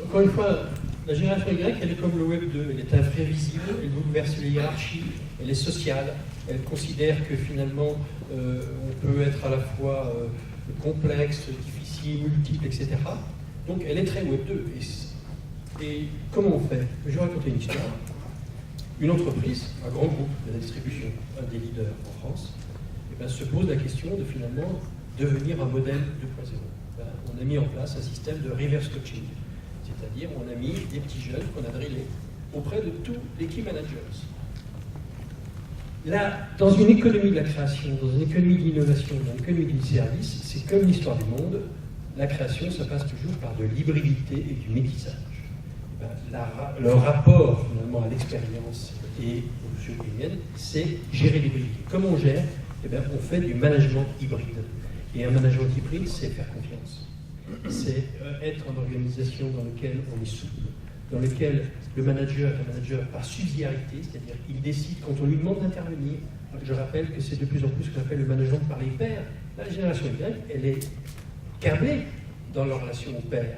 Encore une fois, la génération Y, elle est comme le Web 2, elle est imprévisible, elle bouleverse les hiérarchies, elle est sociale, elle considère que finalement on peut être à la fois complexe, difficile, multiple, etc. Donc elle est très Web 2. Et comment on fait? Je vais raconter une histoire. Une entreprise, un grand groupe de la distribution, un des leaders en France, se pose la question de finalement devenir un modèle 2.0. On a mis en place un système de reverse coaching, c'est-à-dire on a mis des petits jeunes qu'on a drillés auprès de tous les key managers. Là, dans une économie de la création, dans une économie de l'innovation, dans une économie du service, c'est comme l'histoire du monde, la création, ça passe toujours par de l'hybridité et du métissage. Le rapport finalement à l'expérience et aux sujets humaines, c'est gérer l'hybridité. Comment on gère? On fait du management hybride. Et un management hybride, c'est faire confiance. C'est être en organisation dans laquelle on est souple, dans laquelle le manager est un manager par subsidiarité, c'est-à-dire qu'il décide quand on lui demande d'intervenir. Je rappelle que c'est de plus en plus ce qu'on appelle le management par les pairs. La génération Y, elle est câblée dans leur relation au pair,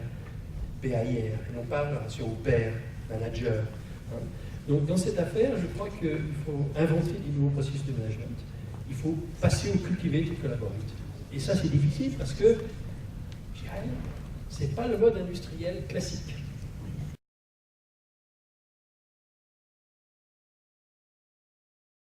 PAIR, et non pas la relation au pair, manager. Donc dans cette affaire, je crois qu'il faut inventer des nouveaux processus de management. Il faut passer au cultiver du collaboratif. Et ça, c'est difficile parce que, je dirais, c'est pas le mode industriel classique.